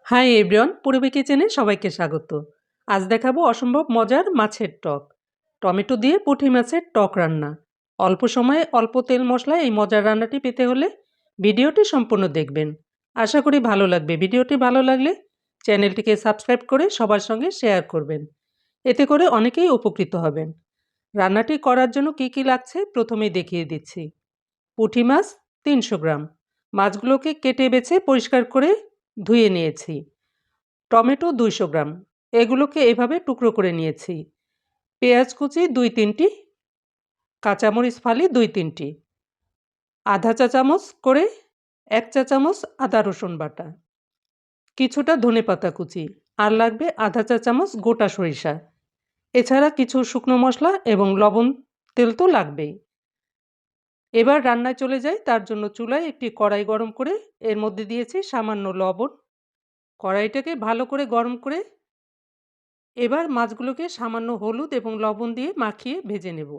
Hi everyone, পূর্বী কিচেনে সবাইকে স্বাগত। আজ দেখাবো অসম্ভব মজার মাছের টক। টমেটো দিয়ে পুঁটি মাছের টক রান্না। অল্প সময়ে অল্প তেল মশলায় এই মজার রান্নাটি পেতে হলে ভিডিওটি সম্পূর্ণ দেখবেন। আশা করি ভালো লাগবে। ভিডিওটি ভালো লাগলে চ্যানেলটিকে সাবস্ক্রাইব করে সবার সঙ্গে শেয়ার করবেন। এতে করে অনেকেই উপকৃত হবেন। রান্নাটি করার জন্য কী লাগছে প্রথমেই দেখিয়ে দিচ্ছি। পুঁটি মাছ ৩০০ গ্রাম। মাছগুলোকে কেটে বেছে পরিষ্কার করে ধুয়ে নিয়েছি। টমেটো ২০০ গ্রাম, এগুলোকে এভাবে টুকরো করে নিয়েছি। পেঁয়াজ কুচি ২-৩টি, কাঁচামরিচ ফালি ২-৩টি, আধা চা চামচ করে ১ চা চামচ আদা রসুন বাটা, কিছুটা ধনেপাতা কুচি, আর লাগবে আধা চা চামচ গোটা সরিষা। এছাড়া কিছু শুকনো মশলা এবং লবণ, তেল তো লাগবেই। এবার রান্নায় চলে যাই। তার জন্য চুলায় একটি কড়াই গরম করে এর মধ্যে দিয়েছি সামান্য লবণ। কড়াইটাকে ভালো করে গরম করে এবার মাছগুলোকে সামান্য হলুদ এবং লবণ দিয়ে মাখিয়ে ভেজে নেব।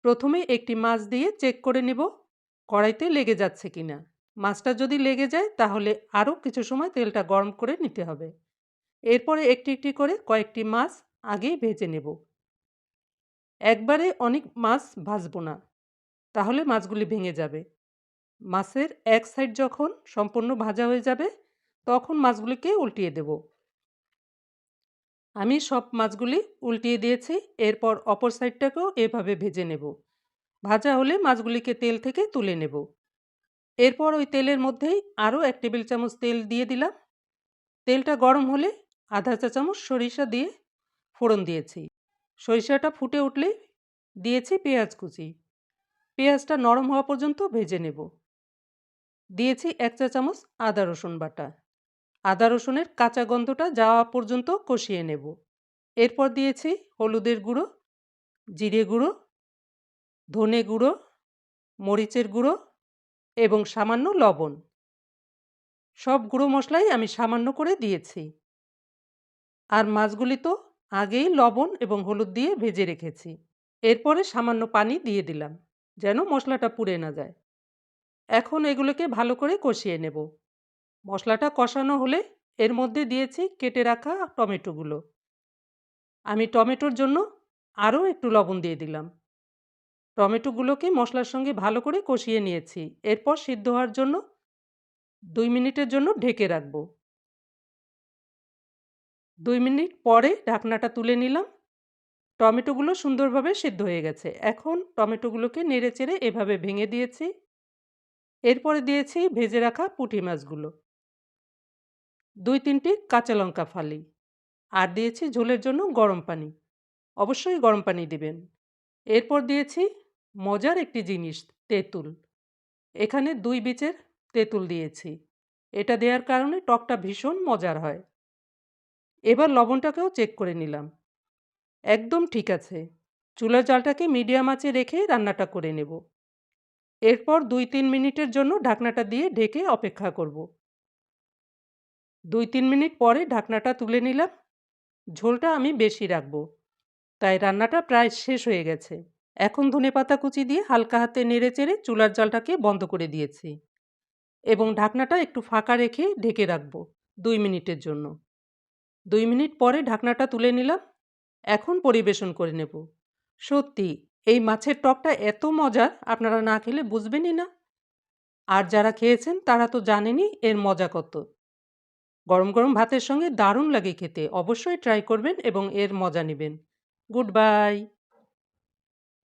প্রথমে একটি মাছ দিয়ে চেক করে নেব কড়াইতে লেগে যাচ্ছে কিনা। মাছটা যদি লেগে যায় তাহলে আরও কিছু সময় তেলটা গরম করে নিতে হবে। এরপরে একটি একটি করে কয়েকটি মাছ আগেই ভেজে নেব। একবারে অনেক মাছ ভাজবো না, তাহলে মাছগুলি ভেঙে যাবে। মাছের এক সাইড যখন সম্পূর্ণ ভাজা হয়ে যাবে তখন মাছগুলিকে উল্টিয়ে দেব। আমি সব মাছগুলি উল্টিয়ে দিয়েছি। এরপর অপর সাইডটাকেও এভাবে ভেজে নেব। ভাজা হলে মাছগুলিকে তেল থেকে তুলে নেব। এরপর ওই তেলের মধ্যেই আরও ১ টেবিল চামচ তেল দিয়ে দিলাম। তেলটা গরম হলে আধা চা চামচ সরিষা দিয়ে ফোড়ন দিয়েছি। সরিষাটা ফুটে উঠলেই দিয়েছি পেঁয়াজ কুচি। পেঁয়াজটা নরম হওয়া পর্যন্ত ভেজে নেব। দিয়েছি ১ চা চামচ আদা রসুন বাটা। আদা রসুনের কাঁচা গন্ধটা যাওয়া পর্যন্ত কষিয়ে নেব। এরপর দিয়েছি হলুদের গুঁড়ো, জিরে গুঁড়ো, ধনে গুঁড়ো, মরিচের গুঁড়ো এবং সামান্য লবণ। সব গুঁড়ো মশলাই আমি সামান্য করে দিয়েছি। আর মাছগুলি তো আগেই লবণ এবং হলুদ দিয়ে ভেজে রেখেছি। এরপরে সামান্য পানি দিয়ে দিলাম যেন মশলাটা পুড়ে না যায়। এখন এগুলোকে ভালো করে কষিয়ে নেব। মশলাটা কষানো হলে এর মধ্যে দিয়েছি কেটে রাখা টমেটোগুলো। আমি টমেটোর জন্য আরও একটু লবণ দিয়ে দিলাম। টমেটোগুলোকে মশলার সঙ্গে ভালো করে কষিয়ে নিয়েছি। এরপর সিদ্ধ হওয়ার জন্য ২ মিনিটের জন্য ঢেকে রাখব। ২ মিনিট পরে ঢাকনাটা তুলে নিলাম। টমেটোগুলো সুন্দরভাবে সিদ্ধ হয়ে গেছে। এখন টমেটোগুলোকে নেড়েচেড়ে এভাবে ভেঙে দিয়েছি। এরপরে দিয়েছি ভেজে রাখা পুঁটি মাছগুলো। ২-৩টি কাঁচা লঙ্কা ফালি। আর দিয়েছি ঝোলের জন্য গরম পানি। অবশ্যই গরম পানি দিবেন। এরপর দিয়েছি মজার একটি জিনিস, তেঁতুল। এখানে ২ বীজের তেঁতুল দিয়েছি। এটা দেওয়ার কারণে টকটা ভীষণ মজার হয়। এবার লবণটাকেও চেক করে নিলাম। একদম ঠিক আছে। চুলার জালটাকে মিডিয়াম আঁচে রেখে রান্নাটা করে নেব। এরপর ২-৩ মিনিটের জন্য ঢাকনাটা দিয়ে ঢেকে অপেক্ষা করব। ২-৩ মিনিট পরে ঢাকনাটা তুলে নিলাম। ঝোলটা আমি বেশি রাখব, তাই রান্নাটা প্রায় শেষ হয়ে গেছে। এখন ধনেপাতা কুচি দিয়ে হালকা হাতে নেড়েচেড়ে চুলার জালটাকে বন্ধ করে দিয়েছি এবং ঢাকনাটা একটু ফাঁকা রেখে ঢেকে রাখব ২ মিনিটের জন্য। ২ মিনিট পরে ঢাকনাটা তুলে নিলাম। এখন পরিবেশন করে নেব। সত্যি এই মাছের টকটা এত মজার, আপনারা না খেলে বুঝবেনই না। আর যারা খেয়েছেন তারা তো জানেনই এর মজা কত। গরম গরম ভাতের সঙ্গে দারুণ লাগে খেতে। অবশ্যই ট্রাই করবেন এবং এর মজা নেবেন। Good bye.